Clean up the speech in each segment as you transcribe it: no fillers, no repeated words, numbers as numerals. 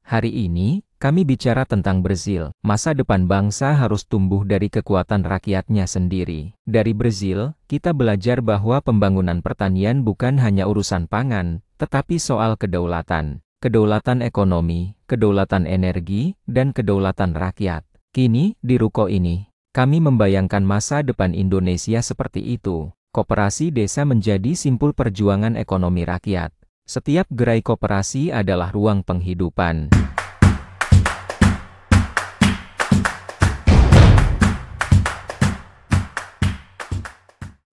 Hari ini, kami bicara tentang Brazil. Masa depan bangsa harus tumbuh dari kekuatan rakyatnya sendiri. Dari Brazil, kita belajar bahwa pembangunan pertanian bukan hanya urusan pangan, tetapi soal kedaulatan. Kedaulatan ekonomi, kedaulatan energi, dan kedaulatan rakyat. Kini, di ruko ini, kami membayangkan masa depan Indonesia seperti itu. Koperasi desa menjadi simpul perjuangan ekonomi rakyat. Setiap gerai koperasi adalah ruang penghidupan.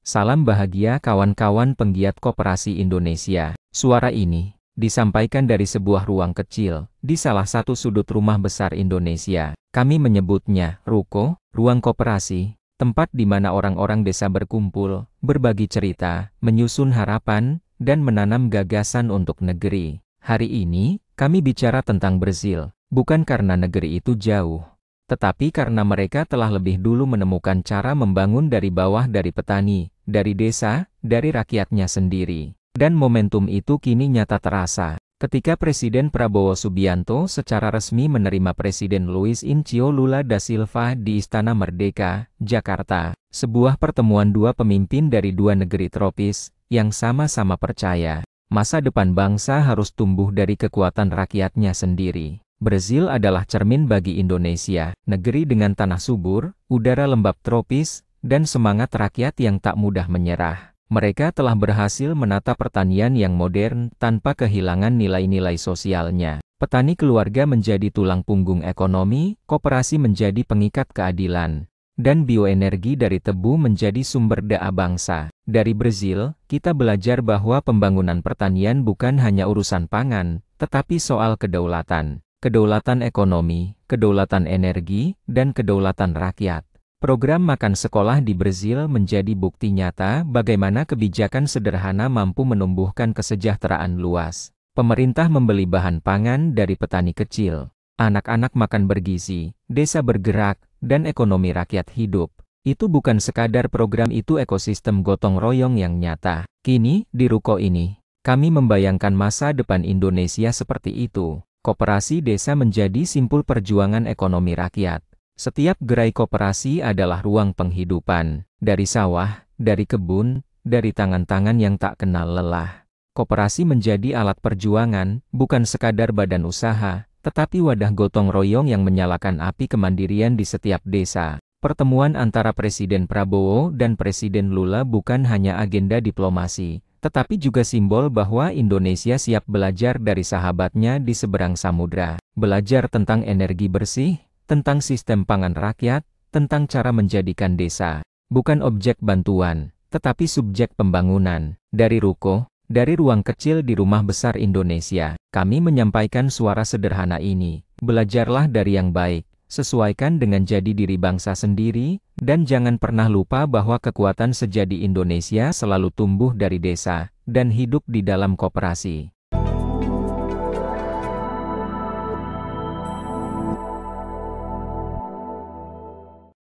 Salam bahagia kawan-kawan penggiat koperasi Indonesia. Suara ini disampaikan dari sebuah ruang kecil di salah satu sudut rumah besar Indonesia. Kami menyebutnya ruko, ruang koperasi. Tempat di mana orang-orang desa berkumpul, berbagi cerita, menyusun harapan, dan menanam gagasan untuk negeri. Hari ini, kami bicara tentang Brazil, bukan karena negeri itu jauh, tetapi karena mereka telah lebih dulu menemukan cara membangun dari bawah, dari petani, dari desa, dari rakyatnya sendiri. Dan momentum itu kini nyata terasa. Ketika Presiden Prabowo Subianto secara resmi menerima Presiden Luiz Inácio Lula da Silva di Istana Merdeka, Jakarta, sebuah pertemuan dua pemimpin dari dua negeri tropis, yang sama-sama percaya, masa depan bangsa harus tumbuh dari kekuatan rakyatnya sendiri. Brazil adalah cermin bagi Indonesia, negeri dengan tanah subur, udara lembab tropis, dan semangat rakyat yang tak mudah menyerah. Mereka telah berhasil menata pertanian yang modern tanpa kehilangan nilai-nilai sosialnya. Petani keluarga menjadi tulang punggung ekonomi, koperasi menjadi pengikat keadilan, dan bioenergi dari tebu menjadi sumber daya bangsa. Dari Brazil, kita belajar bahwa pembangunan pertanian bukan hanya urusan pangan, tetapi soal kedaulatan. Kedaulatan ekonomi, kedaulatan energi, dan kedaulatan rakyat. Program makan sekolah di Brazil menjadi bukti nyata bagaimana kebijakan sederhana mampu menumbuhkan kesejahteraan luas. Pemerintah membeli bahan pangan dari petani kecil. Anak-anak makan bergizi, desa bergerak, dan ekonomi rakyat hidup. Itu bukan sekadar program, itu ekosistem gotong royong yang nyata. Kini, di ruko ini, kami membayangkan masa depan Indonesia seperti itu. Koperasi desa menjadi simpul perjuangan ekonomi rakyat. Setiap gerai koperasi adalah ruang penghidupan, dari sawah, dari kebun, dari tangan-tangan yang tak kenal lelah. Koperasi menjadi alat perjuangan, bukan sekadar badan usaha, tetapi wadah gotong royong yang menyalakan api kemandirian di setiap desa. Pertemuan antara Presiden Prabowo dan Presiden Lula bukan hanya agenda diplomasi, tetapi juga simbol bahwa Indonesia siap belajar dari sahabatnya di seberang samudra. Belajar tentang energi bersih, tentang sistem pangan rakyat, tentang cara menjadikan desa, bukan objek bantuan, tetapi subjek pembangunan. Dari ruko, dari ruang kecil di rumah besar Indonesia, kami menyampaikan suara sederhana ini. Belajarlah dari yang baik, sesuaikan dengan jati diri bangsa sendiri, dan jangan pernah lupa bahwa kekuatan sejati Indonesia selalu tumbuh dari desa, dan hidup di dalam koperasi.